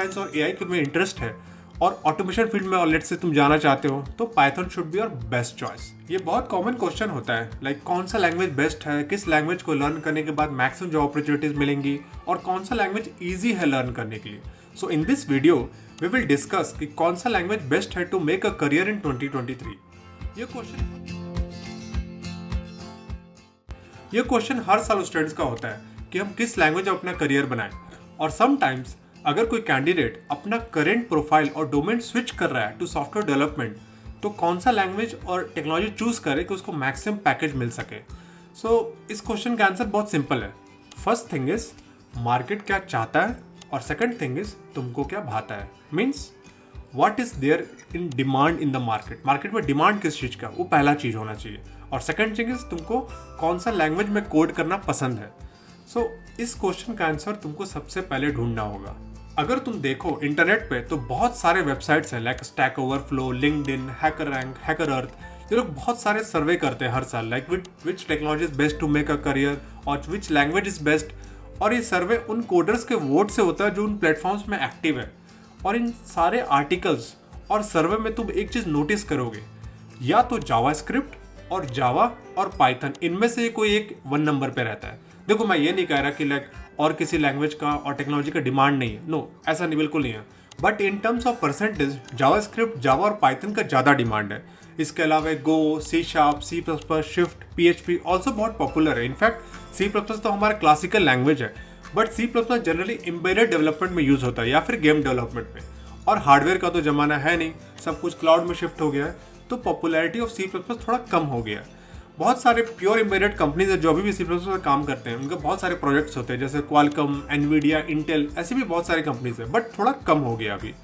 Science और AI में interest है और ऑटोमेशन फील्ड में लेट्स से तुम जाना चाहते हो तो Python should be your best choice. ये बहुत कॉमन क्वेश्चन होता है, लाइक कौन सा लैंग्वेज बेस्ट है, किस लैंग्वेज को लर्न करने के बाद मैक्सिमम जॉब अपॉर्चुनिटीज मिलेंगी और कौन सा लैंग्वेज ईजी है लर्न करने के लिए। So in this video we will discuss कि कौन सा लैंग्वेज बेस्ट है to make a career in 2023। ये क्वेश्चन हर साल स्टूडेंट्स का होता है कि हम किस लैंग्वेज में अपना करियर बनाएं, और समटाइम्स अगर कोई कैंडिडेट अपना करेंट प्रोफाइल और डोमेन स्विच कर रहा है टू सॉफ्टवेयर डेवलपमेंट तो कौन सा लैंग्वेज और टेक्नोलॉजी चूज करे कि उसको मैक्सिमम पैकेज मिल सके। इस क्वेश्चन का आंसर बहुत सिंपल है। फर्स्ट थिंग इज मार्केट क्या चाहता है और सेकंड थिंग इज तुमको क्या भाता है। Means what is there in demand in the market, market में डिमांड किस चीज़ का, वो पहला चीज़ होना चाहिए। और सेकंड थिंग इज तुमको कौन सा लैंग्वेज में कोड करना पसंद है। इस क्वेश्चन का आंसर तुमको सबसे पहले ढूंढना होगा। अगर तुम देखो इंटरनेट पे तो बहुत सारे वेबसाइट्स हैं like Stack Overflow, LinkedIn, HackerRank, HackerEarth. ये लोग बहुत सारे सर्वे करते हैं हर साल, like which technology is best to make a career और विच लैंग्वेज इज बेस्ट। और ये सर्वे उन कोडर्स के वोट से होता है जो उन प्लेटफॉर्म्स में एक्टिव है। और इन सारे आर्टिकल्स और सर्वे में तुम एक चीज़ नोटिस करोगे, या तो जावास्क्रिप्ट और जावा और पाइथन इनमें से कोई एक 1 नंबर पे रहता है। देखो मैं ये नहीं कह रहा कि लाइक और किसी लैंग्वेज का और टेक्नोलॉजी का डिमांड नहीं है, नो, ऐसा नहीं, बिल्कुल नहीं है। But in terms of percentage JavaScript, Java और पाइथन का ज़्यादा डिमांड है। इसके अलावा Go, C sharp, C plus plus, Swift, PHP also बहुत पॉपुलर है। इनफैक्ट सी प्लस प्लस तो हमारा क्लासिकल लैंग्वेज है, but C plus plus generally embedded development में यूज़ होता है या फिर गेम डेवलपमेंट में। और हार्डवेयर का तो ज़माना है नहीं, सब कुछ क्लाउड में शिफ्ट हो गया है, तो popularity of C plus plus थोड़ा कम हो गया है। बहुत सारे प्योर एम्बेडेड कंपनीज है जो अभी भी सी प्लस प्लस पर काम करते हैं, उनके बहुत सारे प्रोजेक्ट्स होते हैं जैसे क्वालकॉम, एनवीडिया, इंटेल, ऐसी भी बहुत सारी कंपनीज है, बट थोड़ा कम हो गया अभी।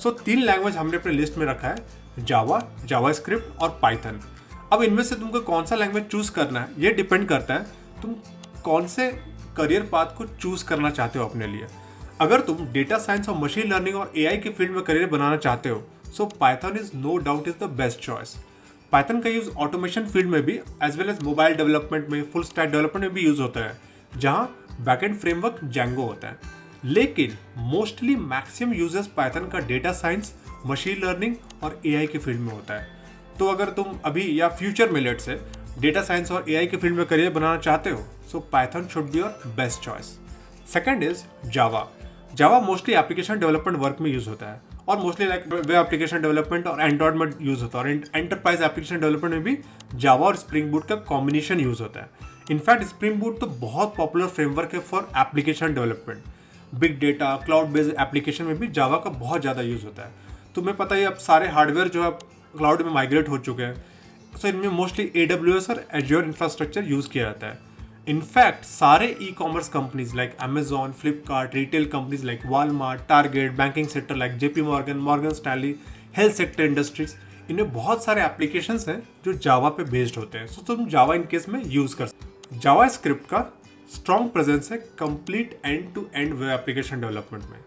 3 लैंग्वेज हमने अपने लिस्ट में रखा है, जावा, जावास्क्रिप्ट और पाइथन। अब इनमें से तुमको कौन सा लैंग्वेज चूज करना है ये डिपेंड करता है तुम कौन से करियर पाथ को चूज करना चाहते हो अपने लिए। अगर तुम डेटा साइंस और मशीन लर्निंग और AI के फील्ड में करियर बनाना चाहते हो so Python is no doubt is the best choice. Python का यूज ऑटोमेशन फील्ड में भी as well as mobile development में, फुल स्टैक डेवलपमेंट में भी यूज होता है, जहाँ बैकएंड फ्रेमवर्क जैंगो होता है। लेकिन मोस्टली मैक्सिमम यूजर्स पाइथन का डेटा साइंस, मशीन लर्निंग और AI के फील्ड में होता है। तो अगर तुम अभी या फ्यूचर में लेट से डेटा साइंस और AI के फील्ड में करियर बनाना चाहते हो so Python should be your best choice. Second is Java. Java mostly application development work में यूज होता है और mostly like web application development और एंड्रॉइड में यूज होता है, और एंटरप्राइज एप्लीकेशन डेवलपमेंट में भी जावा और स्प्रिंग बूट का कॉम्बिनेशन यूज होता है। इनफैक्ट स्प्रिंग बूट तो बहुत पॉपुलर फ्रेमवर्क है for application development. Big data, cloud based application में भी जावा का बहुत ज़्यादा यूज होता है। तुम्हें पता ही अब सारे हार्डवेयर जो है क्लाउड में माइग्रेट हो चुके हैं, सो इनमें मोस्टली AWS और एज्योर इंफ्रास्ट्रक्चर यूज किया जाता है। इनफैक्ट सारे e-commerce companies like Amazon, Flipkart, retail companies like Walmart, Target, banking sector like JP Morgan, Morgan Stanley, health sector industries, इनमें बहुत सारे एप्लीकेशंस हैं जो जावा पे बेस्ड होते हैं। सो तुम जावा इन केस में यूज कर सकते हो। जावा स्क्रिप्ट का स्ट्रॉन्ग प्रेजेंस है complete end to end web application development में।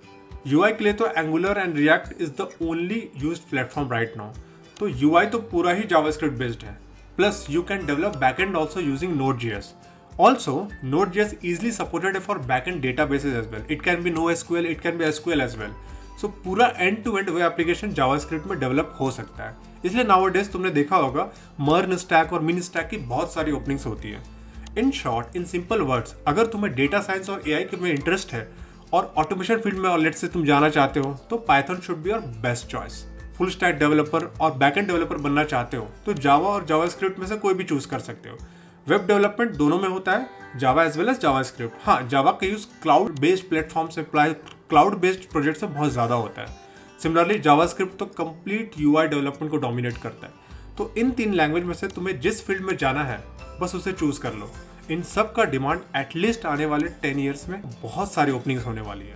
UI के लिए तो Angular and React is the only used platform right now. तो UI तो पूरा ही जावास्क्रिप्ट बेस्ड है, plus you can develop backend also using Node.js. Also, Node.js easily supported for backend databases as well. It can be NoSQL, it can be SQL as well. So पूरा end-to-end web application JavaScript में develop हो सकता है। इसलिए nowadays तुमने देखा होगा MERN stack और मिन स्टैक की बहुत सारी ओपनिंग्स होती है। In short, in simple words, अगर तुम्हें डेटा साइंस और AI के में इंटरेस्ट है और ऑटोमेशन फील्ड में और लेट से तुम जाना चाहते हो तो Python should be your best choice. Full stack developer और बैकएंड डेवलपर बनना चाहते हो तो जावा और जावास्क्रिप्ट में से कोई भी चूज कर सकते हो। वेब डेवलपमेंट दोनों में होता है, जावा एज वेल एज जावास्क्रिप्ट। हाँ, जावा का यूज क्लाउड बेस्ड प्लेटफॉर्म से, क्लाउड बेस्ड प्रोजेक्ट से बहुत ज़्यादा होता है। सिमिलरली जावास्क्रिप्ट तो कंप्लीट UI डेवलपमेंट को डोमिनेट करता है। तो इन 3 लैंग्वेज में से तुम्हें जिस फील्ड में जाना है बस उसे चूज कर लो। इन सब का डिमांड एटलीस्ट आने वाले 10 ईयर्स में बहुत सारी ओपनिंग्स होने वाली है।